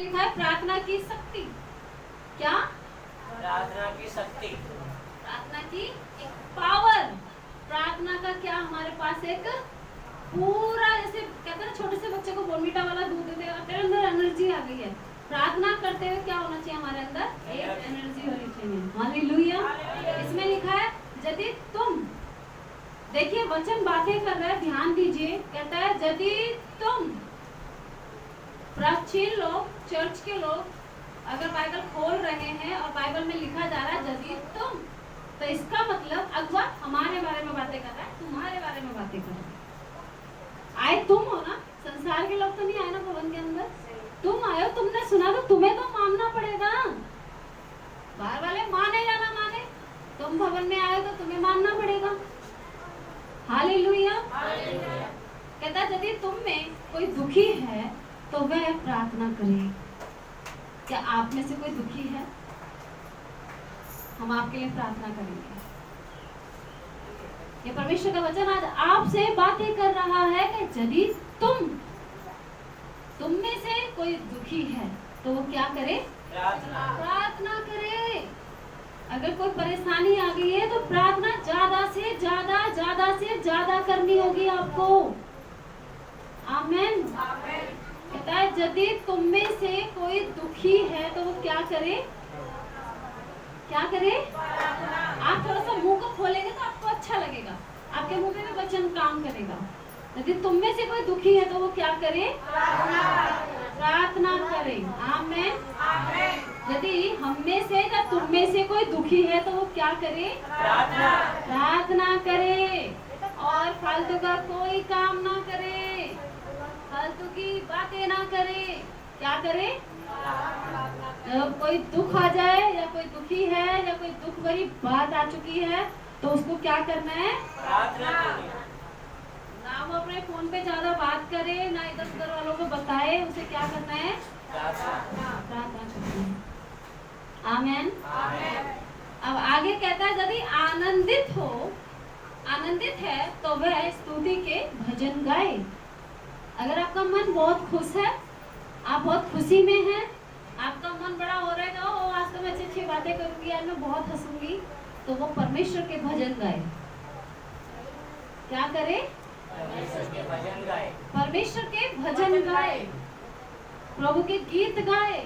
लिखा है प्रार्थना की शक्ति। क्या? प्रार्थना की शक्ति, प्रार्थना की एक पावर। प्रार्थना का क्या हमारे पास एक पूरा, जैसे कहते हैं ना छोटे से बच्चे को बोर्नवीटा वाला दूध देते हैं, तेरे अंदर एनर्जी आ गई है। प्रार्थना करते हुए क्या होना चाहिए हमारे अंदर? एक एनर्जी होनी चाहिए। हालेलुया। इसमें लिखा है यदि तुम, देखिए वचन बातें कर रहा है, ध्यान दीजिए। कहता है यदि तुम, प्राचीन लोग, चर्च के लोग अगर बाइबल खोल रहे हैं और बाइबल में लिखा जा रहा है यदि तुम, तो इसका मतलब अगवा हमारे बारे में बातें कर रहा है, तुम्हारे बारे में बातें कर रहा है। आए तुम हो ना, संसार के लोग तो नहीं आए ना भवन के अंदर, तुम आए हो, तुमने सुना तो तुम्हें तो मानना पड़ेगा। बाहर वाले माने या ना माने, तुम भवन में आए तो तुम्हें मानना पड़ेगा। हालेलुया। कहता है यदि तुम में कोई दुखी है तो वह प्रार्थना करे। क्या आप में से कोई दुखी है? हम आपके लिए प्रार्थना करेंगे। ये परमेश्वर का वचन आज आपसे बातें कर रहा है कि यदि तुम में से कोई दुखी है तो वो क्या करे? प्रार्थना करे। अगर कोई परेशानी आ गई है तो प्रार्थना ज्यादा से ज्यादा करनी होगी आपको। आमेन। कहता है यदि तुम में से कोई दुखी है तो वो क्या करे? क्या करे? आप थोड़ा सा मुंह को खोलेंगे तो आपको अच्छा लगेगा, आपके मुंह में भी वचन काम करेगा। यदि तुम में से कोई दुखी है तो वो क्या करे? प्रार्थना करे। आमेन। यदि हम में से या तुम में से कोई दुखी है तो वो क्या करे? प्रार्थना करे। और फालतू का कोई काम ना करे, फालतू की बातें ना करे। क्या करे? जब कोई दुख आ जाए या कोई दुखी है या कोई दुख भरी बात आ चुकी है तो उसको क्या करना है? ना वो अपने फोन पे ज्यादा बात करे, ना इधर उधर वालों को बताए, उसे क्या करना है? प्रार्थना करनी है। आमेन। अब आगे कहता है यदि आनंदित है तो वह स्तुति के भजन गाए। अगर आपका मन बहुत खुश है, आप बहुत खुशी में हैं, आपका मन बड़ा हो रहेगा, ओ आज तो मैं अच्छी बातें करूंगी, आज मैं बहुत हंसूंगी, तो वो परमेश्वर के भजन गाए। क्या करे? परमेश्वर के भजन गाए, प्रभु के गीत गाए,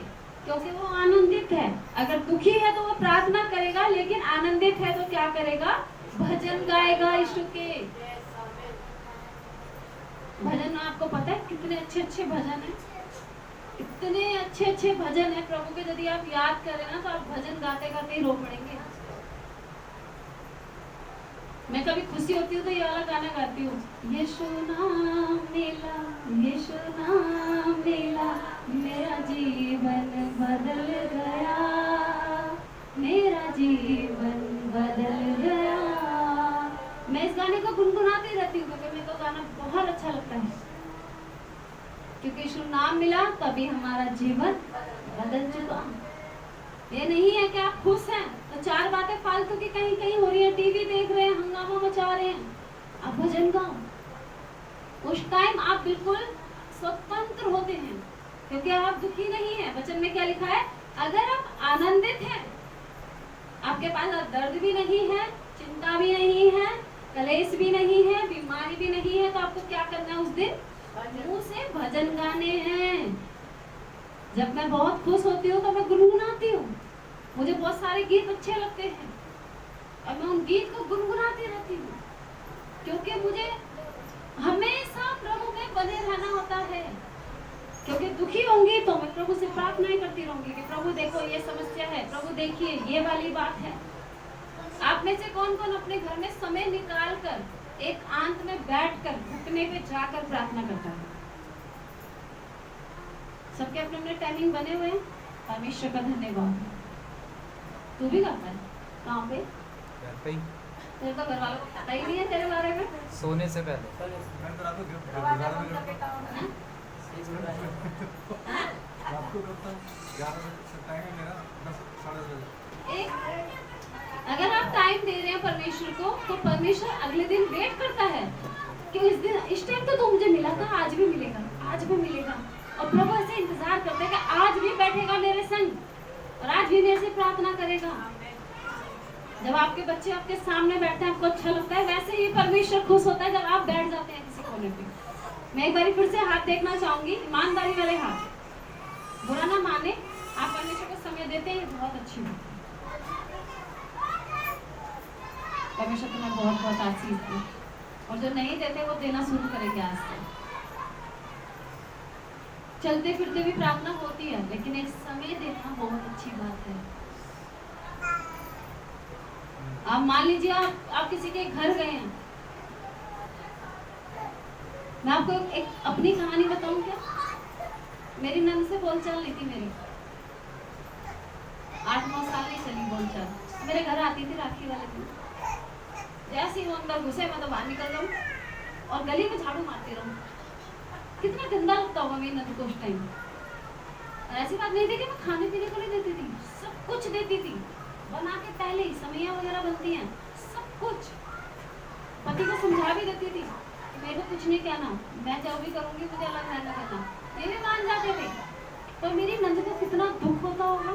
क्योंकि वो आनंदित है। अगर दुखी है तो वो प्रार्थना करेगा, लेकिन आनंदित है तो क्या करेगा? भजन गाएगा यीशु के। भजन आपको पता है कितने अच्छे अच्छे भजन हैं, इतने अच्छे अच्छे भजन है प्रभु के। यदि आप याद करें ना तो आप भजन गाते गाते ही रो पड़ेंगे। मैं कभी खुशी होती हूँ तो ये वाला गाना गाती हूँ, यीशु नाम मिला, यीशु नाम मिला, मेरा जीवन बदल गया, मेरा जीवन बदल गया। मैं इस गाने को गुनगुनाती रहती हूँ क्योंकि मेरे को गाना बहुत अच्छा लगता है। क्योंकि यीशु नाम मिला तभी हमारा जीवन बदल चुका। ये नहीं है कि आप खुश हैं तो चार बातें फालतू की कहीं कहीं हो रही है, टीवी देख रहे हैं, हंगामा मचा रहे हैं, आप भजन गाओ। उस टाइम आप बिल्कुल स्वतंत्र होते हैं क्योंकि आप दुखी नहीं है। वचन में क्या लिखा है? अगर आप आनंदित हैं, आपके पास दर्द भी नहीं है, चिंता भी नहीं है, कलेश भी नहीं है, बीमारी भी नहीं है, तो आपको क्या करना है? उस दिन मुंह से भजन गाने हैं। जब मैं बहुत खुश होती हूँ तो मैं गुनगुनाती हूँ, मुझे बहुत सारे गीत अच्छे लगते हैं और मैं उन गीत को गुनगुनाती रहती हूँ, क्योंकि मुझे हमेशा प्रभु में बने रहना होता है। क्योंकि दुखी होंगी तो मैं प्रभु से प्रार्थनाएं करती रहूंगी कि प्रभु देखो ये समस्या है, प्रभु देखिए ये वाली बात है। आप में से कौन कौन अपने घर में समय निकाल कर एक आंत में बैठकर घुटने पे जाकर प्रार्थना करता है? सबके अपने अपने टाइमिंग बने हुए हैं। परमेश्वर का धन्यवाद। तू भी करता है? कहाँ पे? तेरे तो घर वालों को पता ही नहीं है तेरे बारे में। सोने से पहले अगर आप टाइम दे रहे हैं परमेश्वर को तो परमेश्वर अगले दिन वेट करता है कि इस टाइम तो मुझे मिला था, आज भी मिलेगा, आज भी मिलेगा। और प्रभु ऐसे इंतजार करते हैं कि आज भी भी मेरे से प्रार्थना करेगा। जब आपके बच्चे आपके सामने बैठते हैं, आपको अच्छा लगता है, वैसे ही परमेश्वर खुश होता है जब आप बैठ जाते हैं किसी कोने पे। मैं एक बार फिर से हाथ देखना चाहूंगी, ईमानदारी वाले हाथ, बुरा ना माने, आप परमेश्वर को समय देते हैं, ये बहुत अच्छी बात है। परमेश्वर तुम्हें बहुत बहुत आशीष दे, और जो नहीं देते वो देना शुरू करेंगे आज से। चलते फिरते भी प्रार्थना होती है, लेकिन एक समय देना बहुत अच्छी बात है। आप मान लीजिए आप किसी के घर गए हैं, मैं आपको एक अपनी कहानी बताऊं क्या? मेरी नंद से बोलचाल नहीं थी मेरी, 8-9 साल नहीं चली बोलचाल। मेरे घर आती थी राखी वाले दिन, जैसे ही वो अंदर घुसे मैं तो बाहर निकल जाऊं और गली में झाड़ू मारती रहूं। कितना गंदा लगता होगा मेरी नंद को उस टाइम। ऐसी बात नहीं थी कि मैं खाने पीने को नहीं देती थी, सब कुछ देती थी, बना के पहले ही समैया वगैरह बनती हैं, सब कुछ। पति को समझा भी देती थी, मेरे को कुछ नहीं कहना, मैं जो भी करूंगी मुझे अलग रहना करना, ये भी मान जाते थे। पर मेरी नंद को कितना दुख होता होगा।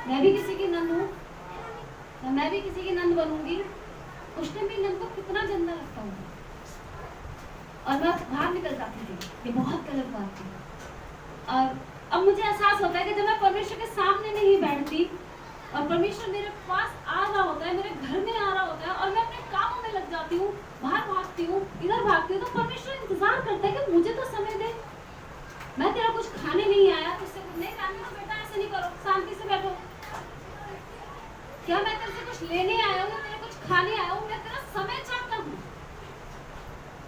मैं भी किसी की नंद हूँ, तो मैं भी किसी की नंद बनूंगी, उस टाइम मेरी नंद को कितना गंदा लगता होगा। और मैं बाहर निकल जाती थी, ये बहुत गलत बात थी। और अब मुझे एहसास होता है कि जब मैं परमेश्वर के सामने नहीं बैठती और परमेश्वर मेरे पास आ रहा होता है, मेरे घर में आ रहा होता है, और मैं अपने कामों में लग जाती हूँ, बाहर भागती हूँ, इधर भागती हूँ, तो परमेश्वर इंतजार करता है कि मुझे तो समय दे। मैं तेरा कुछ खाने नहीं आया, तुझसे कुछ नहीं खाने, तो बेटा ऐसे नहीं करो, शांति से बैठो। क्या मैं तेरे से कुछ लेने आया हूँ, तेरे कुछ खाने आया हूँ, मैं तेरा समय चाहता हूँ।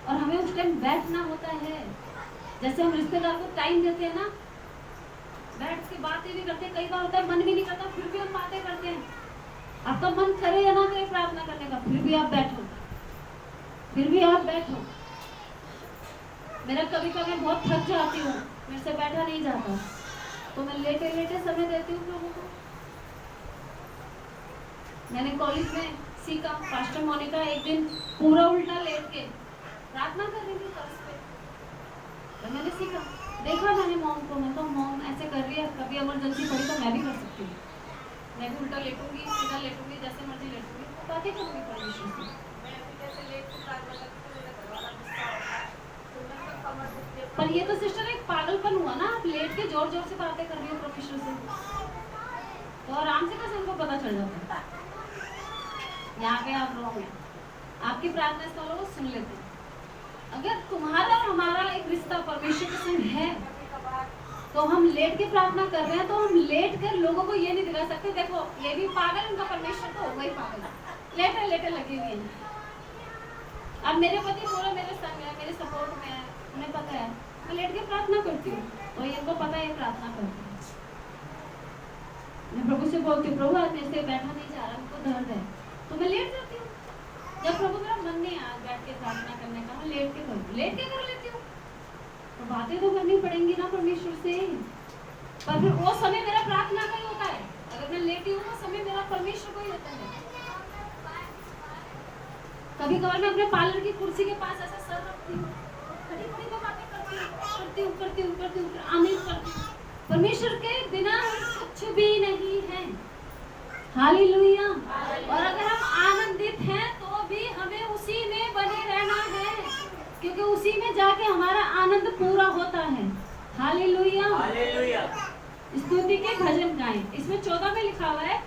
और हमें उस टाइम बैठना होता है, जैसे हम रिश्तेदार को टाइम देते हैं ना, बैठ के बातें भी करते हैं। कई बार होता है मन भी नहीं करता, फिर भी हम बातें करते हैं। आपका मन करे या ना करे प्रार्थना करने का, फिर भी आप बैठो, फिर भी आप बैठो। मेरा कभी कभी मैं बहुत थक जाती हूँ, मेरे से बैठा नहीं जाता, तो मैं लेटे लेटे समय देती हूँ लोगों को। मैंने कॉलेज में सीखा, पास्टर मोनिका एक दिन पूरा उल्टा लेट के प्रार्थना कर रही थी फर्श पे, तो मैंने सीखा, देखा मैंने मॉम को, मैं तो मॉम ऐसे कर रही है, कभी इमरजेंसी पड़ी तो मैं भी कर सकती हूँ, मैं भी उल्टा लेटूंगी, सीधा लेटूंगी, जैसे मर्जी लेटूंगी, बातें करूंगी परमेश्वर से। पर ये तो सिस्टर एक पागलपन हुआ ना, आप लेट के जोर जोर से बातें कर रही हो परमेश्वर से, तो आराम से कैसे उनको पता चल जाता है। यहाँ पे आप रॉन्ग हैं, आपकी प्रार्थना इस वालों को सुन लेते हैं। अगर तुम्हारा और हमारा एक रिश्ता परमेश्वर के संग है, तो हम लेट के प्रार्थना कर रहे हैं, तो हम लेट कर लोगों को ये नहीं दिखा सकते, देखो ये भी पागल, उनका परमेश्वर तो होगा ही पागल, लेटे लेटे लगे हुए हैं। अब मेरे पति पूरा मेरे संग है, मेरे सपोर्ट में है, उन्हें पता है मैं लेट के प्रार्थना करती हूँ, तो इनको पता है प्रार्थना करती हूँ। मैं प्रभु से बोलती हूँ, प्रभु आज मेरे से बैठा नहीं जा रहा, उनको दर्द है, तो मैं लेट जाती हूँ। जब प्रभु मेरा मन नहीं आया बैठ के प्रार्थना करने का, मैं लेट के कर लेती हूँ। तो बातें तो करनी पड़ेंगी ना परमेश्वर से, पर फिर वो समय मेरा प्रार्थना का ही होता है। अगर मैं लेटी हूँ, वो समय मेरा परमेश्वर को ही होता है। कभी कभार मैं अपने पार्लर की कुर्सी के पास ऐसा सर रखती हूँ, खड़ी खड़ी मैं बातें करती हूँ, आमीन करती हूँ। परमेश्वर के बिना कुछ भी नहीं है। हालेलुया। और अगर हम आनंदित हैं तो भी हमें उसी में बने रहना है, क्योंकि उसी में जाके हमारा आनंद पूरा होता है। हालेलुया। हालेलुया। स्तुति के भजन गाएं। इसमें 14 में लिखा हुआ है,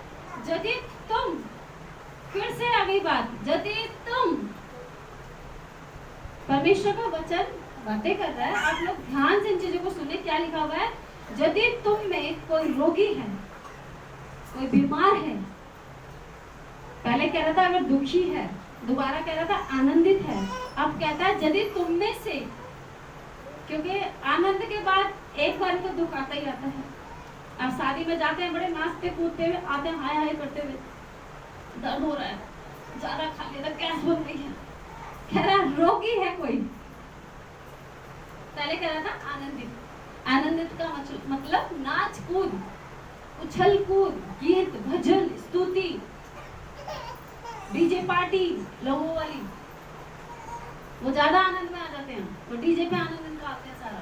यदि तुम, फिर से आ गई बात, यदि तुम, परमेश्वर का वचन बातें कर रहा है, आप लोग ध्यान से इन चीजों को सुने। क्या लिखा हुआ है? यदि तुम में कोई रोगी है, कोई बीमार है, पहले कह रहा था अगर दुखी है, दोबारा कह रहा था आनंदित है, अब कहता है यदि तुम में से, क्योंकि आनंद के बाद एक बार तो दुख आता ही आता है। आप शादी में जाते हैं, बड़े नाचते कूदते हुए आते हैं, हाय हाय करते हुए, दर्द हो रहा है, ज्यादा खा लिया, गैस बन रही है, कह रहा रोगी है कोई, पहले कह रहा था आनंदित। आनंदित का मतलब नाच कूद, उछल कूद, गीत भजन स्तुति, डीजे पार्टी लोगों वाली, वो ज्यादा आनंद में आ जाते हैं, तो डीजे पे आनंद इनका आते हैं सारा।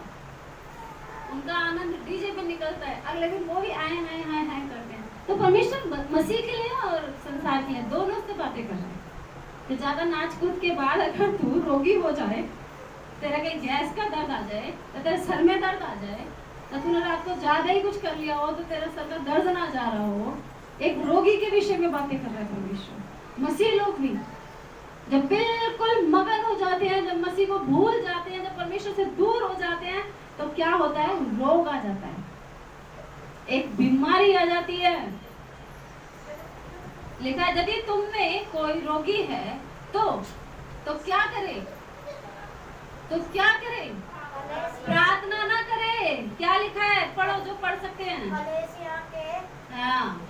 उनका आनंद डीजे पे निकलता है, अगले दिन वो भी आए हाय हाय हाय करते हैं। तो परमेश्वर मसीह के लिए और संसार के लिए दोनों से बातें कर रहे हैं कि ज्यादा नाच कूद के बाद अगर तू रोगी हो जाए, तेरा कहीं गैस का दर्द आ जाए, तो तेरे सर में दर्द आ जाए, तो तूने रात को ज्यादा ही कुछ कर लिया हो, तो तेरा सर का दर्द ना जा रहा हो, एक रोगी के विषय में बातें कर रहे हैं परमेश्वर। मसीह लोग भी जब बिल्कुल मगन हो जाते हैं, जब मसीह को भूल जाते हैं, जब परमेश्वर से दूर हो जाते हैं, तो क्या होता है? रोग आ जाता है, एक बीमारी आ जाती है। लिखा है यदि तुम में कोई रोगी है तो क्या करे? तो क्या करे? प्रार्थना ना करे। क्या लिखा है? पढ़ो जो पढ़ सकते हैं। हाँ,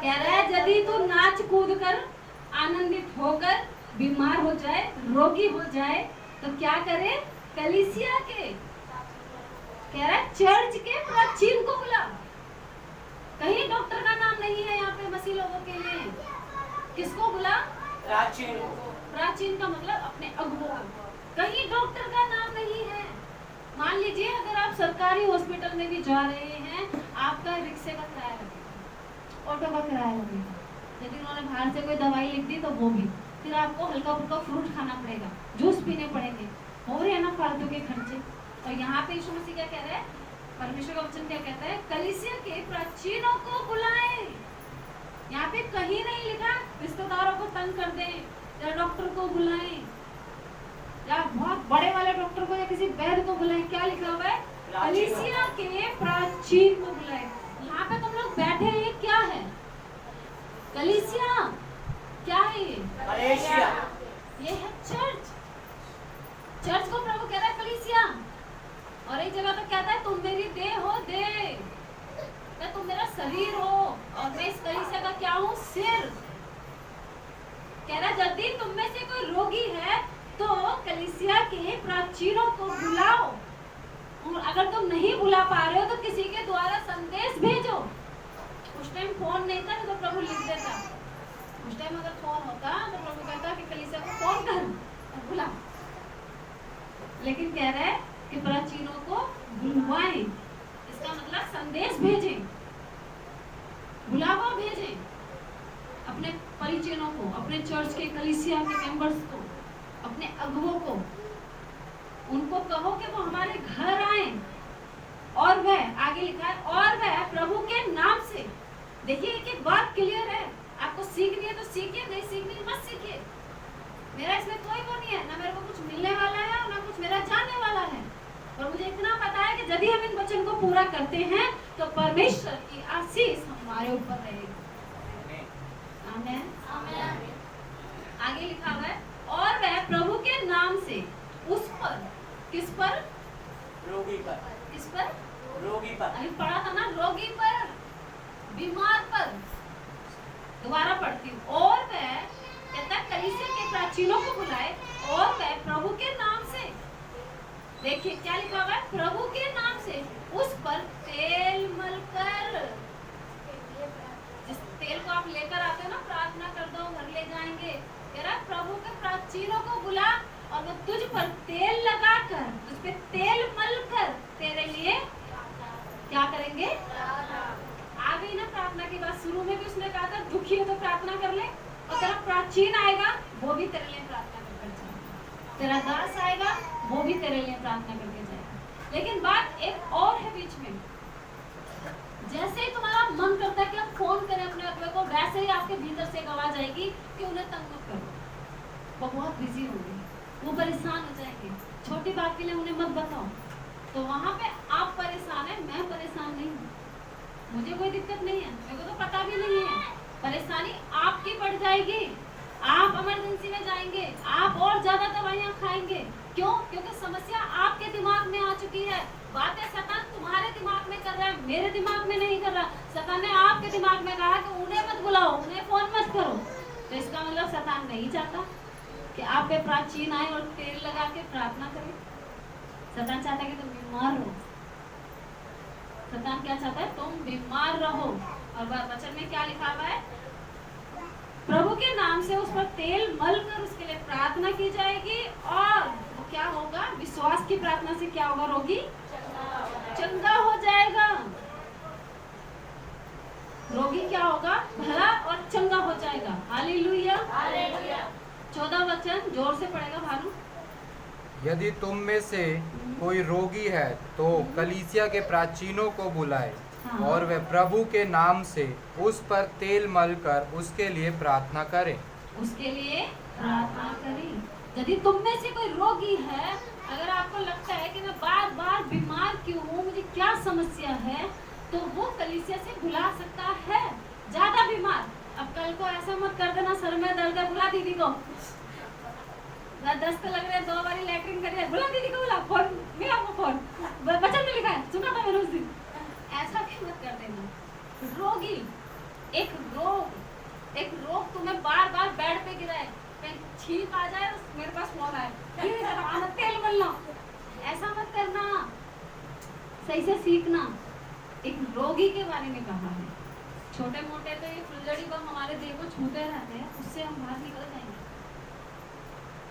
कह रहा है यदि तू नाच कूद कर आनंदित होकर बीमार हो जाए, रोगी हो जाए, तो क्या करे? कलीसिया के, कह रहा है चर्च के प्राचीन को बुला। कहीं डॉक्टर का नाम नहीं है यहाँ पे मसीह लोगों के लिए। किसको बुला? प्राचीन। प्राचीन का मतलब अपने अगुओं। कहीं डॉक्टर का नाम नहीं है। मान लीजिए अगर आप सरकारी हॉस्पिटल में भी जा रहे हैं, आपका रिक्शे का किराया लगेगा, ऑटो का किराया लगेगा, लेकिन उन्होंने बाहर से कोई दवाई लिख दी तो वो भी, फिर आपको हल्का फुल्का फ्रूट खाना पड़ेगा, जूस पीने पड़ेंगे, हो रहे हैं ना फालतू के खर्चे। और यहाँ पे यीशु मसीह क्या कह रहे हैं? परमेश्वर का वचन क्या कहता है? कलीसिया के प्राचीनों को बुलाएं। यहाँ पे कहीं नहीं लिखा रिश्तेदारों को तंग कर दें या डॉक्टर को बुलाएं या बहुत बड़े वाले डॉक्टर को या किसी वैद्य को बुलाएं। क्या लिखा हुआ है? कलीसिया के प्राचीन को बुलाएं। यहाँ पे तुम लोग बैठे हैं, ये क्या है? कलीसिया क्या है? ये है चर्च। चर्च को प्रभु कह रहा है कलीसिया। और एक जगह तो कहता है तुम मेरी देह हो, देह, तुम मेरा शरीर हो और मैं इस कलीसिया का क्या हूँ? सिर। कह रहा है यदि तुम में से कोई रोगी है तो कलीसिया के प्राचीनों को बुलाओ। और अगर तुम नहीं बुला पा रहे हो तो किसी के द्वारा संदेश भेजो। उस टाइम फोन नहीं था तो प्रभु लिख देता। उस टाइम अगर फोन होता तो प्रभु कहता कि कलीसिया को फोन कर और बुला। लेकिन कह रहा है कि प्राचीनों को बुलवाएं, इसका मतलब संदेश भेजें, बुलावा भेजें अपने परिजनों को, अपने चर्च के कलीसिया के मेंबर्स को, अपने अगुओं को। उनको कहो कि वो हमारे घर आए। और वह आगे लिखा है और वह प्रभु के नाम से। देखिए एक एक बात क्लियर है। आपको सीखनी है तो सीखिए, नहीं सीखनी मत सीखिए। मेरा इसमें कोई वो नहीं है, ना मेरे को कुछ मिलने वाला है और ना कुछ मेरा जाने वाला है। और मुझे इतना पता है कि यदि हम इन वचन को पूरा करते हैं तो परमेश्वर की आशीष हमारे ऊपर रहेगी। आमीन। आगे लिखा हुआ है और वह प्रभु के नाम से उस पर, किस पर? रोगी पर। किस पर? रोगी पर। अभी पढ़ा था ना, रोगी पर, बीमार पर। दोबारा पढ़ती हूँ। और वह कहता है कलीसिया के प्राचीनों को बुलाए और वह प्रभु के नाम से। देखिए क्या लिखा हुआ है? प्रभु के नाम से उस पर तेल मलकर। जिस तेल को आप लेकर आते हो ना, प्रार्थना कर दो घर ले जाएंगे, कह रहा प्रभु के प्राचीनों को बुला और वो तुझ पर तेल लगाकर, तुझ पे तेल मलकर तेरे लिए क्या करेंगे? आ गई ना प्रार्थना की बात। शुरू में भी उसने कहा था दुखी हो तो प्रार्थना कर ले, और तेरा प्राचीन आएगा वो भी तेरे लिए प्रार्थना करके जाएगा। तेरा दास आएगा वो भी तेरे लिए प्रार्थना करके जाएगा। लेकिन बात एक और है बीच में, जैसे ही तुम्हारा मन करता है कि आप फोन करें अपने अगुए को, वैसे ही आपके भीतर से एक आवाज आएगी कि उन्हें तंग मत करो, वो बहुत बिजी होंगे, वो परेशान हो जाएंगे, छोटी बात के लिए उन्हें मत बताओ। तो वहां पे आप परेशान है, मैं परेशान नहीं हूँ, मुझे कोई दिक्कत नहीं है, मेरे को तो पता भी नहीं है। परेशानी आपकी बढ़ जाएगी, आप इमरजेंसी में जाएंगे, आप और ज्यादा दवाइयाँ खाएंगे। क्यों? क्योंकि समस्या आपके दिमाग में आ चुकी है। बातें शैतान तुम्हारे दिमाग में कर रहा है, मेरे दिमाग में नहीं कर रहा। शैतान ने आपके दिमाग में कहा कि उन्हें मत बुलाओ, उन्हें फोन मत करो। तो इसका मतलब शैतान नहीं चाहता कि आप पे प्राचीन आए और तेल लगा के प्रार्थना करें। शैतान चाहता है कि तुम बीमार हो। शैतान क्या चाहता है? तुम बीमार रहो। और वचन में क्या लिखा हुआ है? प्रभु के नाम से उस पर तेल मल कर उसके लिए प्रार्थना की जाएगी। और क्या होगा? विश्वास की प्रार्थना से क्या होगा? रोगी चंगा हो जाएगा। रोगी क्या होगा? भला और चंगा हो जाएगा। हालेलुया। 14 वचन जोर से पढ़ेगा भानु। यदि तुम में से कोई रोगी है तो कलीसिया के प्राचीनों को बुलाए हाँ। और वे प्रभु के नाम से उस पर तेल मल कर उसके लिए प्रार्थना करें। उसके लिए प्रार्थना करें। यदि तुम में से कोई रोगी है, अगर आपको लगता है कि मैं बार बार बीमार क्यों हूँ, मुझे क्या समस्या है, तो वो कलीसिया से बुला सकता है। ज्यादा बीमार, अब कल को ऐसा मत कर देना सर में दर्द है, बुला दीदी को। दस्त लग रहे, 2 बारी लैट्रिन कर रहे, बुला दीदी को, बुला फोन में, आपको फोन वचन में लिखा है, सुना था मैंने उस दिन। ऐसा भी मत कर देना। रोगी, एक रोग तुम्हें बार बार बेड पे गिरा है, छींक आ जाए, मेरे पास फोन आए, तेल मलना, ऐसा मत करना। सही से सीखना। एक रोगी के बारे में कहा है। छोटे मोटे तो ये फुलझड़ी बम हमारे देह को छूते रहते हैं, उससे हम बाहर निकल जाएंगे।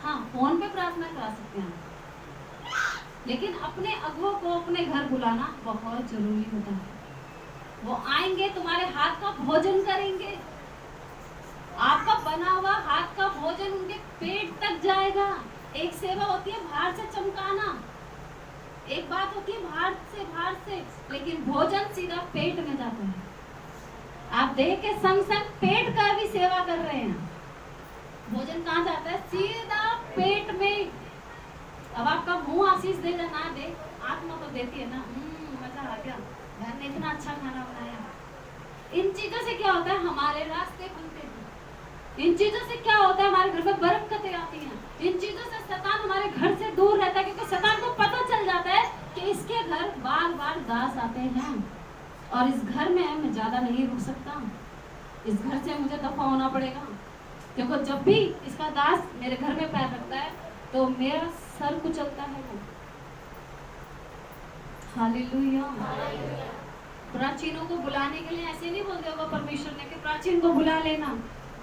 हाँ, फोन पे प्रार्थना करा सकते हैं, लेकिन अपने अगुओं को अपने घर बुलाना बहुत जरूरी होता है। वो आएंगे, तुम्हारे हाथ का भोजन करेंगे, आपका बना हुआ हाथ का भोजन उनके पेट तक जाएगा। एक सेवा होती है बाहर से चमकाना, एक बात होती है बाहर से, लेकिन भोजन सीधा पेट में जाता है। आप देह के संग संग पेट का भी सेवा कर रहे हैं। भोजन कहाँ जाता है? सीधा पेट में। अब आपका मुंह आशीष दे या ना दे, आत्मा तो देती है ना। मजा आ गया, घर ने इतना अच्छा खाना बनाया। इन चीजों से क्या होता है? हमारे रास्ते खुलते हैं। इन चीजों से क्या होता है? हमारे घर में बरकतें आती हैं। इन चीजों से शैतान हमारे घर से दूर रहता है, क्योंकि शैतान को पता चल जाता है कि इसके घर बार बार दास आते हैं और इस घर में मैं ज्यादा नहीं रुक सकता, इस घर से मुझे दफा होना पड़ेगा। क्योंकि जब भी इसका दास मेरे घर में पैर रखता है तो मेरा सर कुचलता है वो। हालेलुया। प्राचीनों को बुलाने के लिए ऐसे नहीं बोल दिया होगा परमेश्वर ने कि प्राचीन को बुला लेना।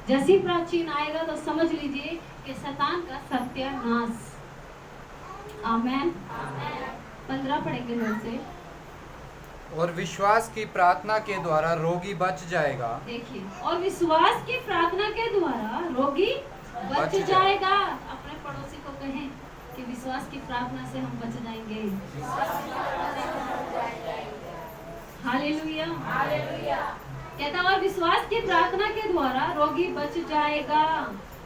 जैसी प्राचीन आएगा तो समझ लीजिए कि शैतान का सत्यानाश। आमेन। 15 पढ़ेंगे लोग से। और विश्वास की प्रार्थना के द्वारा रोगी बच जाएगा। देखिए, और विश्वास की प्रार्थना के द्वारा रोगी बच जाएगा। अपने पड़ोसी को कहें कि विश्वास की प्रार्थना से हम बच जाएंगे। हालेलुया। कहता और विश्वास की प्रार्थना के द्वारा रोगी बच जाएगा।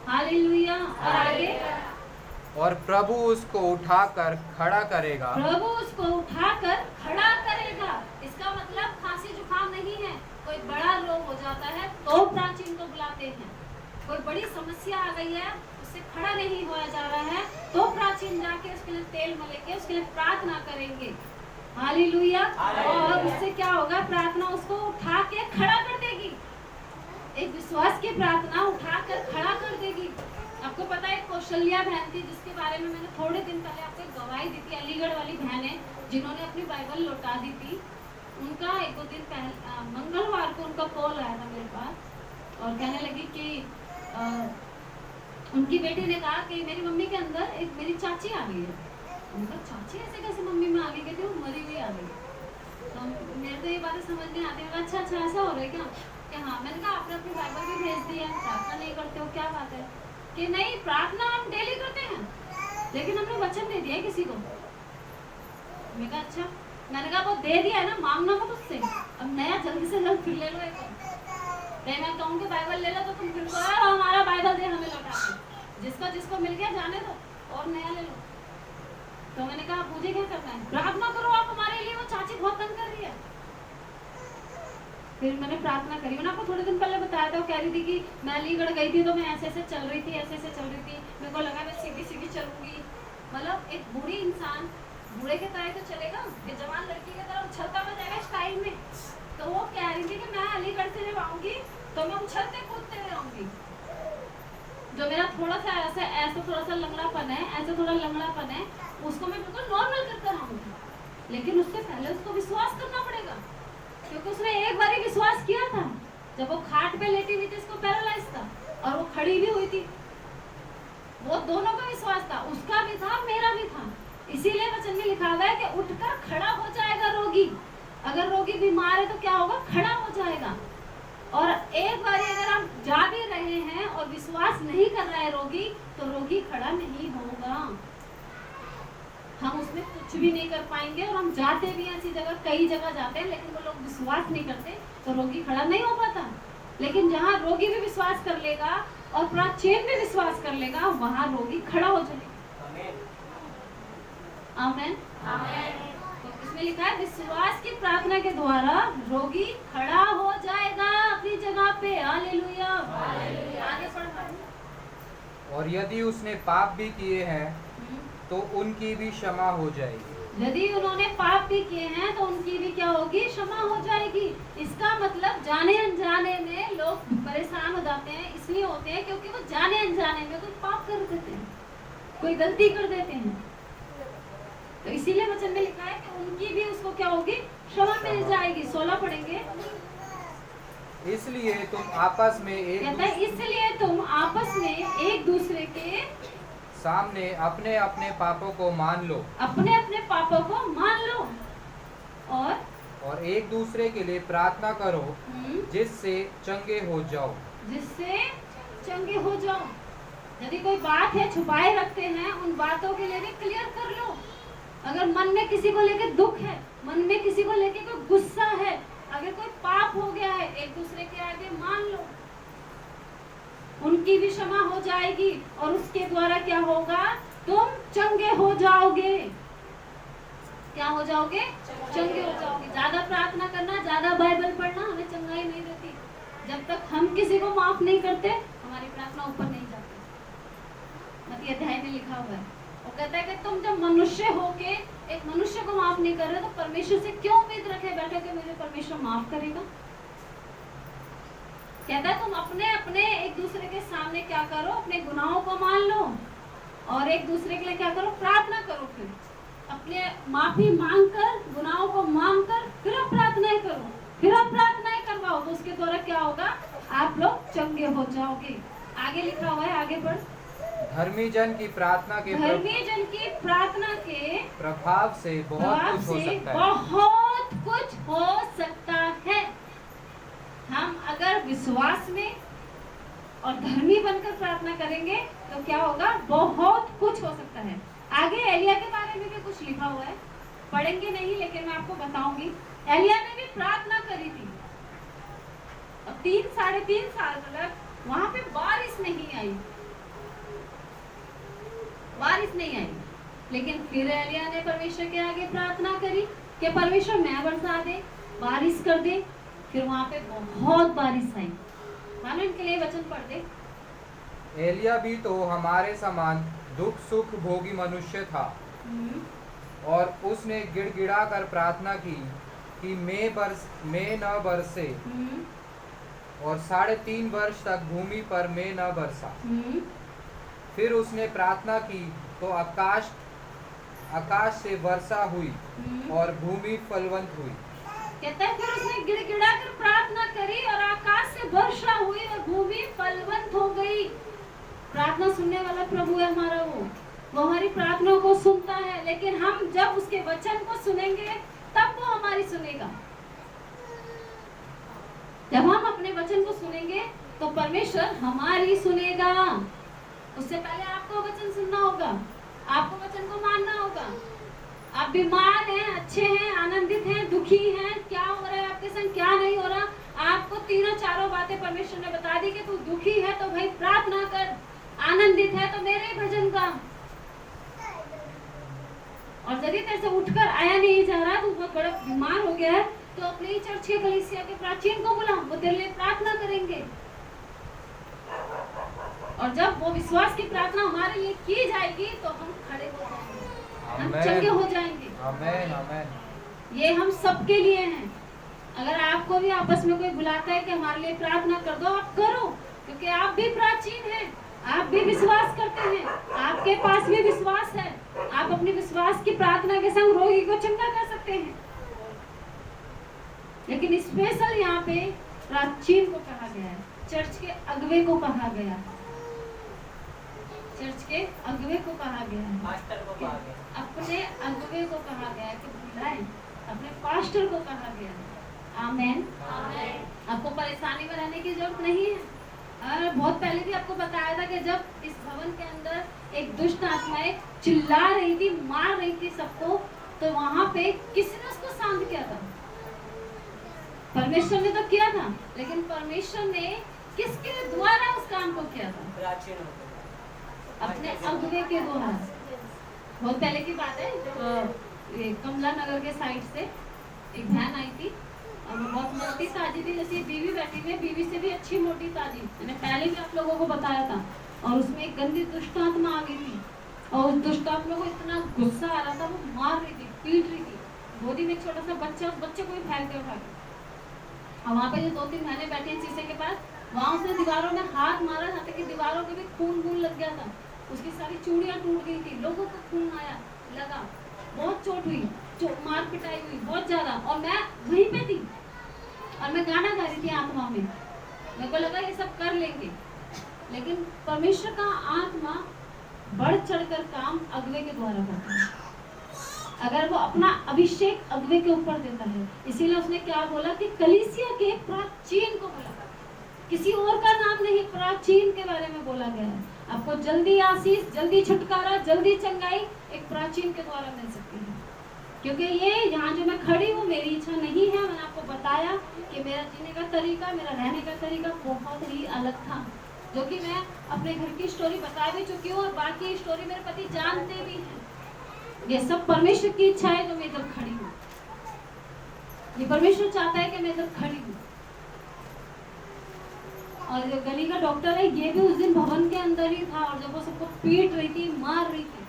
हालेलुया। और आगे, और प्रभु उसको उठाकर खड़ा करेगा। प्रभु उसको उठाकर खड़ा करेगा। इसका मतलब खांसी जुकाम नहीं है। कोई बड़ा रोग हो जाता है तो प्राचीन को बुलाते हैं। कोई बड़ी समस्या आ गई है, उससे खड़ा नहीं होया जा रहा है, तो प्राचीन जाके उसके लिए तेल मलेंगे, उसके लिए प्रार्थना करेंगे। हालेलुया। और उससे क्या होगा? प्रार्थना उसको उठा के खड़ा कर देगी। एक विश्वास की प्रार्थना उठाकर खड़ा कर देगी। आपको पता है कौशल्या बहन थी, जिसके बारे में मैंने थोड़े दिन पहले आपको गवाही दी थी। अलीगढ़ वाली बहन है जिन्होंने अपनी बाइबल लौटा दी थी। उनका 1-2 दिन पहले मंगलवार को उनका कॉल आया था मेरे पास और कहने लगी कि उनकी बेटी ने कहा कि मेरी मम्मी के अंदर एक मेरी चाची आ गई है। उनका चाची ऐसे कैसे मम्मी में आ गई? कहती वो मरी हुई आ गई। तो मेरे को ये बातें समझ नहीं आती। अच्छा ऐसा हो रहा है क्या? कि हाँ। मैंने कहा आपने अपनी बाइबल भी भेज दी है, प्रार्थना नहीं करते हो, क्या बात है? कि नहीं, प्रार्थना हम डेली करते हैं, लेकिन हमने वचन दे दिया है किसी को। मैंने कहा अच्छा। मैंने कहा वो दे दिया है ना, मांगना मत उससे। अब नया जल्दी से जल्द फिर ले लो। एक मैं कहूँगी बाइबल ले लो तो तुम फिर हमारा बाइबल दे हमें लौटा के। जिसको मिल गया जाने दो और नया ले लो। तो मैंने कहा मुझे क्या करना है? प्रार्थना करो आप हमारे लिए, वो चाची बहुत तंग कर रही है। फिर मैंने प्रार्थना करी। मैंने आपको थोड़े दिन पहले बताया था, वो कह रही थी कि मैं अलीगढ़ गई थी तो मैं ऐसे चल रही थी, ऐसे चल रही थी, मेरे को लगा मैं सीधी चलूंगी। मतलब एक बूढ़ी इंसान बूढ़े के तरह तो चलेगा, ये जवान लड़की की तरह उछलता हुआ जाएगा स्टाइल में। तो वो कह रही थी कि मैं अलीगढ़ से जब आऊंगी तो मैं उछलते कूदते हुए आऊंगी। जो मेरा थोड़ा सा ऐसा थोड़ा सा लंगड़ापन है, ऐसा थोड़ा लंगड़ापन है, उसको मैं बिल्कुल नॉर्मल कर आऊंगी। लेकिन उससे पहले उसको विश्वास करना पड़ेगा, क्योंकि उसने एक बार विश्वास किया था जब वो खाट पे लेटी हुई थी, उसको पैरालाइज था, और वो खड़ी भी हुई थी। वो दोनों का विश्वास था, उसका भी था, मेरा भी था। इसीलिए वचन में लिखा हुआ है कि उठकर खड़ा हो जाएगा रोगी। अगर रोगी बीमार है तो क्या होगा? खड़ा हो जाएगा। और एक बार अगर हम जा भी रहे हैं और विश्वास नहीं कर रहा है रोगी, तो रोगी खड़ा नहीं होगा। हम उसमें कुछ भी नहीं कर पाएंगे। और हम जाते भी ऐसी जगह, कई जगह जाते हैं, लेकिन वो लोग विश्वास नहीं करते तो रोगी खड़ा नहीं हो पाता। लेकिन जहाँ रोगी भी विश्वास कर लेगा और प्राचीन भी विश्वास कर लेगा, वहाँ रोगी खड़ा हो जाएगा। आमीन। तो इसमें लिखा है विश्वास की प्रार्थना के द्वारा रोगी खड़ा हो जाएगा अपनी जगह पे। हालेलुया। आगे पढ़ो। और यदि उसने पाप भी किए हैं तो उनकी भी क्षमा हो जाएगी। यदि उन्होंने पाप भी किए हैं तो उनकी भी क्या होगी? क्षमा हो जाएगी। इसका मतलब जाने अनजाने में लोग परेशान हो जाते हैं, इसलिए होते हैं क्योंकि वो जाने अनजाने में कोई पाप कर देते हैं, कोई गलती कर देते हैं। तो इसीलिए वचन में लिखा है कि उनकी भी उसको क्या होगी? क्षमा मिल जाएगी। 16 पढ़ेंगे। इसलिए तुम आपस में इसलिए तुम आपस में एक दूसरे के सामने अपने अपने पापों को मान लो। अपने अपने पापों को मान लो और एक दूसरे के लिए प्रार्थना करो, जिससे चंगे हो जाओ। जिससे चंगे हो जाओ। यदि कोई बात है छुपाए रखते हैं, उन बातों के लिए भी क्लियर कर लो। अगर मन में किसी को लेकर दुख है, मन में किसी को लेकर कोई गुस्सा है, अगर कोई पाप हो गया है, एक दूसरे के आगे मान लो, उनकी भी क्षमा हो जाएगी। और उसके द्वारा क्या होगा? तुम चंगे हो जाओगे। क्या हो जाओगे? चंगे हो जाओगे। ज्यादा प्रार्थना करना, ज्यादा बाइबल पढ़ना हमें चंगाई नहीं देती। जब तक हम किसी को माफ नहीं करते, हमारी प्रार्थना ऊपर नहीं जाती। मत्ती अध्याय में लिखा हुआ है, वो कहता है कि तुम जब मनुष्य होके एक मनुष्य को माफ नहीं कर रहे, तो परमेश्वर से क्यों उम्मीद रखे बैठे कि मुझे परमेश्वर माफ करेगा? कहता है तुम अपने अपने एक दूसरे के सामने क्या करो? अपने गुनाहों को मान लो और एक दूसरे के लिए क्या करो? प्रार्थना करो। फिर अपने माफी मांगकर, गुनाहों को मांगकर फिर आप प्रार्थनाएं करो, फिर आप प्रार्थनाएं करवाओ, तो उसके द्वारा क्या होगा? आप लोग चंगे हो जाओगे। आगे लिखा हुआ है, आगे बढ़। धर्मी जन की प्रार्थना के प्रभाव से बहुत कुछ हो सकता है। हम अगर विश्वास में और धर्मी बनकर प्रार्थना करेंगे तो क्या होगा? बहुत कुछ हो सकता है। आगे एलिया के बारे में भी कुछ लिखा हुआ है, पढ़ेंगे नहीं, लेकिन मैं आपको बताऊंगी। एलिया ने भी प्रार्थना करी थी और 3-3.5 साल तक वहां पे बारिश नहीं आई, लेकिन फिर एलिया ने परमेश्वर के आगे प्रार्थना करी कि परमेश्वर मैं बरसा दे, बारिश कर दे। फिर वहां पे बहुत बारिश आई। मानो इनके लिए वचन पढ़ दे। एलिया भी तो हमारे समान दुख सुख भोगी मनुष्य था, और उसने गिड़गिड़ा कर प्रार्थना की कि मैं न बरसे, और 3.5 वर्ष तक भूमि पर मैं न बरसा। फिर उसने प्रार्थना की तो आकाश से वर्षा हुई और भूमि फलवंत हुई। कहता है फिर उसने गिड़गिड़ा कर प्रार्थना करी और आकाश से वर्षा हुई और भूमि फलवंत हो गई। प्रार्थना सुनने वाला प्रभु है हमारा। वो हमारी प्रार्थना को सुनता है, लेकिन हम जब उसके वचन को सुनेंगे तब वो हमारी सुनेगा। जब हम अपने वचन को सुनेंगे तो परमेश्वर हमारी सुनेगा। उससे पहले आपको वचन सुनना होगा, आपको वचन को मानना होगा। आप बीमार हैं, अच्छे हैं, आनंदित हैं, दुखी हैं, क्या हो रहा है आपके संग, क्या नहीं हो रहा, आपको 3-4 बातें परमेश्वर ने बता दी कि तू दुखी है तो भाई प्रार्थना कर, आनंदित है तो मेरे भजन गा। और यदि तेरे से उठकर आया नहीं जा रहा, तू बहुत बड़ा बीमार हो गया है, तो अपने चर्च के कलीसिया के प्राचीन को बुला, वो तेरे लिए प्रार्थना करेंगे। और जब वो विश्वास की प्रार्थना हमारे लिए की जाएगी तो हम खड़े हो जाएंगे, हम चंगे हो जाएंगे। आमेन, आमेन। ये हम सबके लिए हैं। अगर आपको भी आपस में कोई बुलाता है कि हमारे लिए प्रार्थना कर दो, आप करो, क्योंकि आप भी प्राचीन हैं, आप भी विश्वास करते हैं, आपके पास भी विश्वास है। आप अपने विश्वास की प्रार्थना के संग रोगी को चंगा कर सकते हैं। लेकिन स्पेशल यहाँ पे प्राचीन को कहा गया है। चर्च के अगुवे को कहा गया, चर्च के अगुवे को कहा गया है, मास्टर को कहा गया, अपने अगुवे को कहा गया है कि बुलाएं, अपने पास्टर को कहा गया है। आमेन। आपको परेशानी में रहने की जरूरत नहीं है। और बहुत पहले भी आपको बताया था कि जब इस भवन के अंदर एक दुष्ट आत्माएं चिल्ला रही थी, मार रही थी सबको, तो वहां पे किसने उसको शांत किया था? परमेश्वर ने तो किया था, लेकिन परमेश्वर ने किसके द्वारा उस काम को किया था? प्राचीन होते अपने अगुवे के द्वारा। बहुत पहले की बात है, ये कमला नगर के साइड से एक बहन आई थी और वो बहुत मोटी ताजी थी, जैसे बीवी बैठी हुई है, बीवी से भी अच्छी मोटी ताजी। मैंने पहले भी आप लोगों को बताया था। और उसमें एक गंदी दुष्ट आत्मा आ गई थी और उस दुष्ट आत्मा को इतना गुस्सा आ रहा था, वो मार रही थी, पीट रही थी। गोदी में एक छोटा सा बच्चा, उस बच्चे को भी फैल के उठा के, और वहाँ पे जो 2-3 बहनें बैठी हैं शीशे के पास, वहाँ उसने दीवारों में हाथ मारा, यहाँ तक कि दीवारों पे भी खून लग गया था। उसकी सारी चूड़ियाँ टूट गई थी, लोगों को खून आया, लगा, बहुत चोट हुई, मार पिटाई हुई बहुत ज्यादा। और मैं वहीं पे थी और मैं गाना गा रही थी आत्मा में। मेरे को लगा ये सब कर लेंगे, लेकिन परमेश्वर का आत्मा बढ़ चढ़कर काम अगुवे के द्वारा करता है। अगर वो अपना अभिषेक अगुवे के ऊपर देता है, इसीलिए उसने क्या बोला कि कलीसिया के प्राचीन को बोला, किसी और का नाम नहीं, प्राचीन के बारे में बोला गया है। आपको जल्दी आशीष, जल्दी छुटकारा, जल्दी चंगाई एक प्राचीन के द्वारा मिल सकती है। क्योंकि ये यहाँ जो मैं खड़ी हूँ, मेरी इच्छा नहीं है। मैंने आपको बताया कि मेरा जीने का तरीका, मेरा रहने का तरीका बहुत ही अलग था, जो कि मैं अपने घर की स्टोरी बता भी चुकी हूँ और बाकी स्टोरी मेरे पति जानते भी हैं। ये सब परमेश्वर की इच्छा है जो मैं इधर खड़ी हूँ। ये परमेश्वर चाहता है कि मैं इधर खड़ी हूँ। और जो गली का डॉक्टर है, ये भी उस दिन भवन के अंदर ही था, और जब वो सबको पीट रही थी, मार रही थी,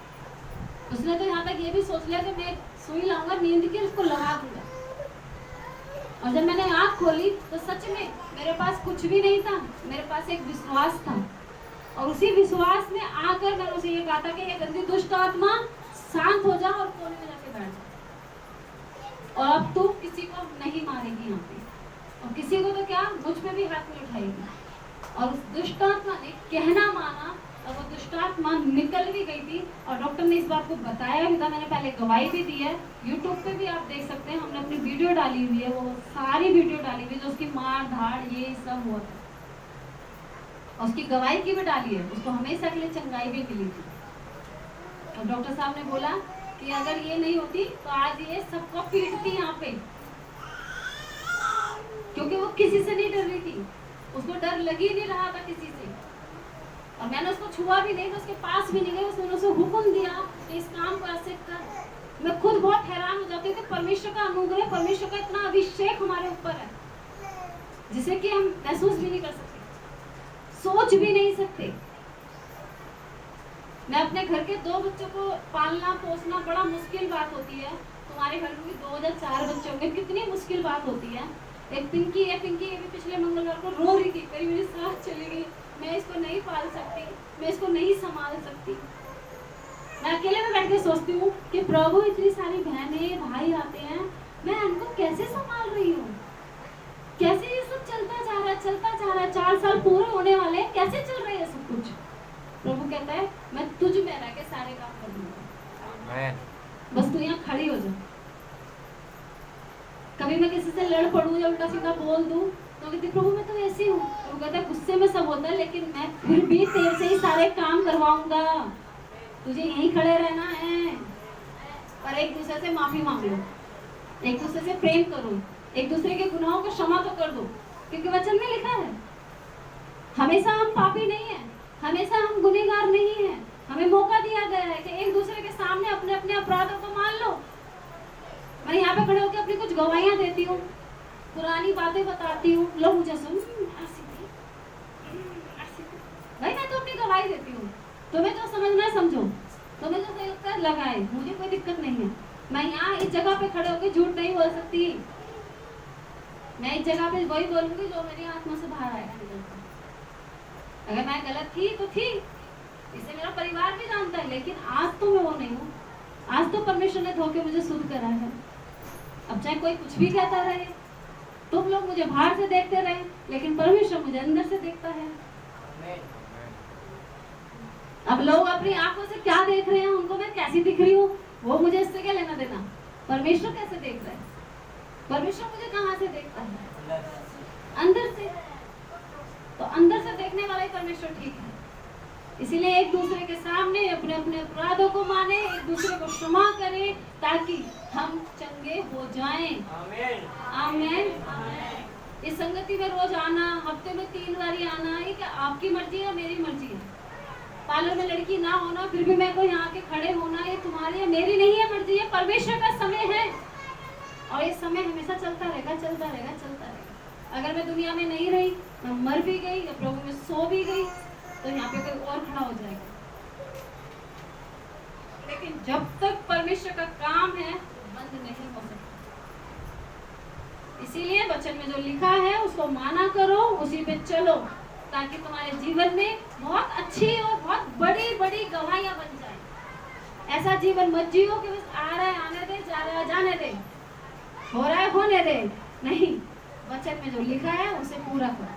उसने तो यहाँ तक ये भी सोच लिया कि मैं सुई लाऊंगा, नींद की उसको लगा दूंगा। और जब मैंने आँख खोली तो सच में मेरे पास कुछ भी नहीं था, मेरे पास एक विश्वास था। और उसी विश्वास में आकर मैंने उसे ये कहा था कि ये गंदी दुष्ट आत्मा शांत हो जा और कोने में जाके बैठ जा, और अब तू किसी को नहीं मारेगी यहाँ पे, और किसी को तो क्या, मुझ पे भी हाथ नहीं उठाएगी। और उस दुष्ट आत्मा ने कहना माना और वो दुष्ट आत्मा निकल भी गई थी। और डॉक्टर ने इस बात को बताया भी था, मैंने पहले गवाही भी दी है, यूट्यूब पे भी आप देख सकते हैं, हमने अपनी वीडियो डाली हुई है, वो सारी वीडियो डाली हुई है जो उसकी मार धाड़ ये सब हुआ था, और उसकी गवाही की भी डाली है। उसको हमेशा के लिए चंगाई भी मिली थी। और डॉक्टर साहब ने बोला कि अगर ये नहीं होती तो आज ये सबको पीटती यहाँ पे, क्योंकि वो किसी से नहीं डर रही थी, उसको डर लग ही नहीं रहा था किसी से। और मैंने उसको छुआ भी नहीं, तो उसके पास भी नहीं गई। उसने उसे हुक्म दिया कि इस काम को ऐसे कर। मैं खुद बहुत हैरान हो जाती हूँ कि परमेश्वर का अनुग्रह, परमेश्वर का इतना अभिषेक हमारे ऊपर है जिसे कि हम महसूस भी नहीं कर सकते, सोच भी नहीं सकते। मैं अपने घर के 2 बच्चों को पालना पोसना बड़ा मुश्किल बात होती है। तुम्हारे घर में भी 2 या 4 बच्चे होंगे, कितनी मुश्किल बात होती है। एक पिंकी है, पिंकी ये भी पिछले मंगलवार को रो रही थी, कहीं मेरी सांस चली गई, मैं इसको नहीं पाल सकती, मैं इसको नहीं संभाल सकती। मैं अकेले में बैठ के सोचती हूँ कि प्रभु इतनी सारी बहनें भाई आते हैं, मैं उनको कैसे संभाल रही हूँ, कैसे ये सब चलता जा रहा है, चलता जा रहा है, 4 साल पूरे होने वाले हैं, कैसे चल रहा है सब कुछ। प्रभु कहता है मैं तुझ में रह के सारे काम कर दूंगा, बस तू यहाँ खड़ी हो जा। कभी मैं किसी से लड़ पड़ूं या उल्टा सीधा बोल दूं तो कहती प्रभु मैं तो ऐसी हूँ। प्रभु कहता है गुस्से में सब होता है, लेकिन मैं फिर भी तेरे से ही सारे काम करवाऊंगा, तुझे यहीं खड़े रहना है। पर एक दूसरे से माफी मांग लो, एक दूसरे से प्रेम करो, एक दूसरे के गुनाहों को क्षमा तो कर दो, क्योंकि वचन में लिखा है हमेशा हम पापी नहीं है, हमेशा हम गुनहगार नहीं है। हमें मौका दिया गया है कि एक दूसरे के सामने अपने अपने अपराधों को मान लो। मैं यहाँ पे खड़े होकर अपनी कुछ गवाहियां देती हूँ, पुरानी बातें बताती हूँ, लोग मुझे सुन भाई मैं तो अपनी गवाही देती हूँ, तुम्हें जो समझना है समझो, तुम्हें जो सही लगता है लगाए, मुझे कोई दिक्कत नहीं है। मैं यहाँ इस जगह पे खड़े होकर झूठ नहीं बोल सकती, मैं इस जगह पे वही बोलूंगी जो मेरी आत्मा से बाहर आएगा। अगर मैं गलत थी तो थी, इसे मेरा परिवार भी जानता है, लेकिन आज तो मैं वो नहीं हूँ। आज तो परमेश्वर ने धोके मुझे शुद्ध करा है। अब चाहे कोई कुछ भी कहता रहे, तुम लोग मुझे बाहर से देखते रहे, लेकिन परमेश्वर मुझे अंदर से देखता है। अब लोग अपनी आंखों से क्या देख रहे हैं, उनको मैं कैसी दिख रही हूँ, वो मुझे इससे क्या लेना देना। परमेश्वर कैसे देख रहा है? परमेश्वर मुझे कहाँ से देखता है? अंदर से। तो अंदर से देखने वाला ही परमेश्वर ठीक है। इसीलिए एक दूसरे के सामने अपने अपने अपराधों को माने, एक दूसरे को क्षमा करें, ताकि हम चंगे हो जाएं। आमीन। आमीन। इस संगति में रोज आना, हफ्ते में 3 बार आना, ये क्या आपकी मर्जी है, मेरी मर्जी है? पार्लर में लड़की ना होना, फिर भी मैं को यहाँ के खड़े होना, ये तुम्हारी है, मेरी नहीं है मर्जी, है परमेश्वर का समय है। और ये समय हमेशा चलता रहेगा, चलता रहेगा, चलता रहेगा। अगर मैं दुनिया में नहीं रही, मैं मर भी गई या प्रभु में सो भी गई, तो यहाँ पे कोई और खड़ा हो जाएगा। लेकिन जब तक परमेश्वर का काम है, बंद नहीं हो सकता। इसीलिए वचन में जो लिखा है उसको माना करो, उसी पे चलो, ताकि तुम्हारे जीवन में बहुत अच्छी और बहुत बड़ी बड़ी गवाहियां बन जाए। ऐसा जीवन मत जियो कि बस आ रहा है आने दे, जा रहा है जाने दे, हो रहा है होने दे। नहीं, वचन में जो लिखा है उसे पूरा करो।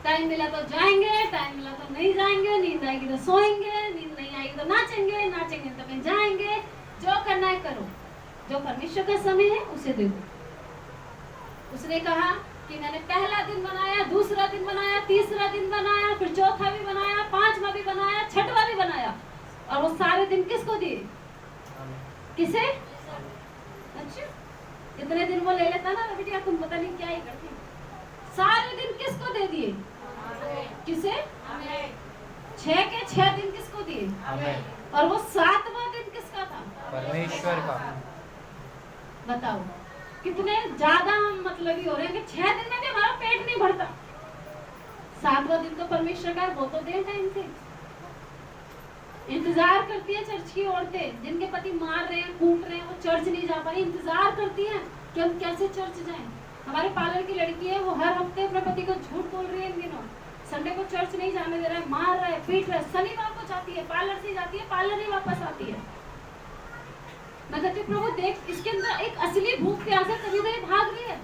टाइम मिला तो जाएंगे, टाइम मिला तो नहीं जाएंगे, नींद आएगी तो सोएंगे, नींद नहीं आएगी तो नाचेंगे, नाचेंगे तो कहीं जाएंगे। जो करना है करो, जो परमेश्वर का समय है उसे देखो। उसने कहा कि मैंने पहला दिन बनाया, दूसरा दिन बनाया, तीसरा दिन बनाया, फिर चौथा भी बनाया, 5वां भी बनाया, 6वां भी बनाया। और वो सारे दिन किसको दिए? किसे? अच्छा, इतने दिन वो ले लेता ना बेटिया, तुम पता नहीं क्या ही करती। सारे दिन किसको दे दिए? किसे? 6 के 6 दिन किसको दिए? और वो 7वां दिन किसका था? परमेश्वर का। बताओ कितने ज्यादा हम मतलबी हो रहे हैं कि 6 दिन में भी हमारा पेट नहीं भरता। 7वां दिन तो परमेश्वर का, वो तो दे टाइम से। इंतजार करती है चर्च की औरतें, जिनके पति मार रहे हैं, कूट रहे हैं, वो चर्च नहीं जा पाई, इंतजार करती हैं कि हम कैसे चर्च जाएं। हमारे पार्लर की लड़की है, वो हर हफ्ते अपने पति को झूठ बोल रही है इन दिनों। संडे को चर्च नहीं जाने दे रहा है, मार रहा है, पीट रहा है। शनिवार को जाती है, पार्लर से जाती है, पार्लर ही वापस आती है। मैं कहती हूँ प्रभु देख, इसके अंदर एक असली भूख प्यास है, तभी तो ये भाग रही है,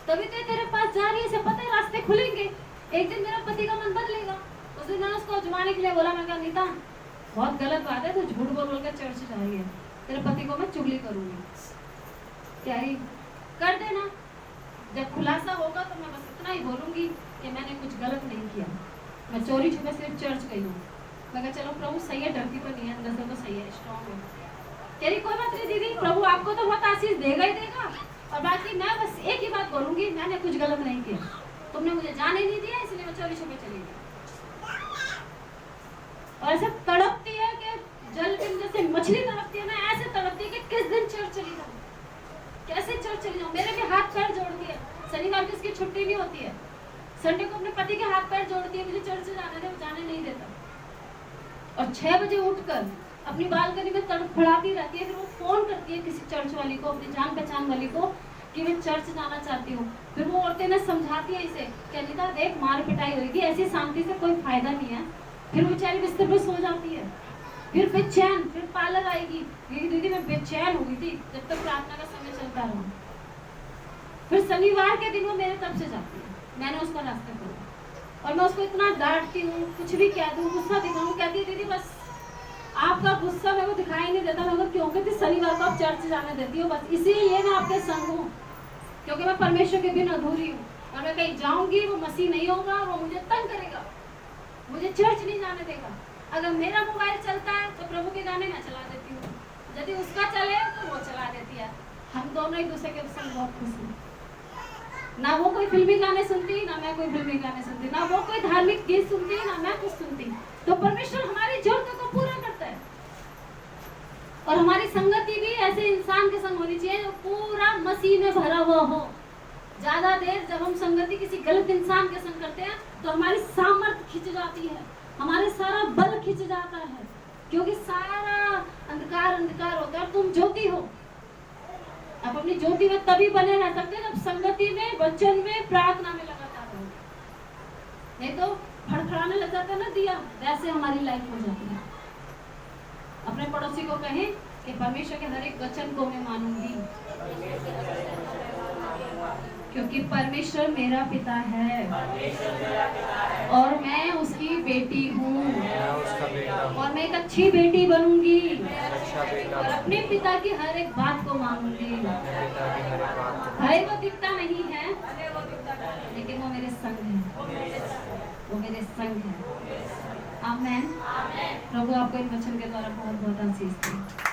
तभी तो तेरे पास जा रही है। इसे पता है रास्ते खुलेंगे, एक दिन मेरा पति का मन बदलेगा। उस दिन मैंने उसको जुमाने के लिए बोला, मैं कहा नीता बहुत गलत बात है, तो झूठ बोल बोल कर चर्च जा रही है, तेरे पति को मैं चुगली करूंगी। क्या ही कर देना, जब खुलासा होगा तो मैं बस इतना ही बोलूंगी कि मैंने कुछ गलत नहीं किया, मैं चोरी छुपे सिर्फ चर्च गई हूँ। मैं कहा चलो प्रभु सही है, डरती तो नहीं है, अंदर से तो सही है, स्ट्रॉन्ग है। कह रही कोई बात नहीं दीदी, प्रभु आपको तो बहुत आशीष देगा ही देगा, और बाकी मैं बस एक ही बात बोलूंगी, मैंने कुछ गलत नहीं किया, तुमने मुझे जाने नहीं दिया, इसलिए मैं चोरी छुपे चली गई। और ऐसे तड़पती है कि जल बिन जैसे मछली तड़पती है ना, ऐसे तड़पती है कि किस दिन चर्च चली जाऊं, कैसे चर्च चली जाऊं। मेरे भी हाथ पैर जोड़ती है, शनिवार की उसकी छुट्टी नहीं होती है, संडे को अपने पति के हाथ पैर जोड़ती है, मुझे चर्च जाने दे, वो जाने नहीं देता। और 6 बजे उठकर अपनी बालकनी में तड़फड़ाती रहती है, फिर वो फोन करती है किसी चर्च वाली को, अपनी जान पहचान वाली को, कि मैं चर्च जाना चाहती हूँ। फिर वो औरतें ने समझाती है इसे कि अनिता देख मार पिटाई होगी, ऐसी शांति से कोई फायदा नहीं है। फिर वो बेचारी बिस्तर पर सो जाती है, फिर बेचैन, फिर पार्लर आएगी, दीदी मैं बेचैन हो गई थी जब तक प्रार्थना का समय चलता रहा। फिर शनिवार के दिन वो मेरे तरफ से जाती है, मैंने उसका रास्ता खोला, और मैं उसको इतना डांटती हूँ, कुछ भी कह दूँ, गुस्सा दिखाऊँ, कहती है दीदी बस आपका गुस्सा मेरे को दिखाई नहीं देता, मगर क्योंकि शनिवार को आप चर्च जाने देती हो, बस इसीलिए मैं आपके संग हूँ, क्योंकि मैं परमेश्वर के बिना अधूरी हूँ। और मैं कहीं जाऊंगी वो मसीह नहीं होगा, वो मुझे तंग करेगा, मुझे चर्च नहीं जाने देगा। अगर मेरा मोबाइल चलता है तो प्रभु के गाने मैं चला देती हूँ, यदि उसका चले तो वो चला देती है। हम दोनों एक दूसरे के संग बहुत खुश हैं। ना वो कोई फिल्मी गाने सुनती, ना मैं कोई फिल्मी गाने सुनती, ना वो कोई धार्मिक गीत सुनती, ना मैं कुछ सुनती। तो परमेश्वर हमारी जरूरतों को पूरा करता है। और हमारी संगति भी ऐसे इंसान के संग होनी चाहिए जो पूरा मसीह में भरा हुआ हो। ज्यादा देर जब हम संगति किसी गलत इंसान के संग करते हैं तो हमारी सामर्थ्य खिंच जाती है, हमारे सारा बल खिंच जाता है, क्योंकि सारा अंधकार अंधकार होता है। तुम ज्योति हो, आप अपनी ज्योति में तभी बने रह सकते हैं जब संगति में, वचन में, प्रार्थना में लगातार हो। नहीं तो फड़फड़ाने लग जाता है ना दिया, वैसे हमारी लाइफ हो जाती है। अपने पड़ोसी को कहें कि परमेश्वर के हर एक वचन को मैं मानूंगी। क्योंकि परमेश्वर मेरा पिता है और मैं उसकी बेटी हूँ मैं उसका बेटा हूँ, और मैं एक अच्छी बेटी बनूंगी अच्छा बेटा और हूँ, अपने पिता की हर एक बात को मानूंगी। अपने पिता की हर एक बात को भले वो दिखता नहीं है लेकिन वो मेरे संग है, वो मेरे संग है। आमेन। प्रभु आपको इन वचन के द्वारा बहुत बहुत आशीष दे।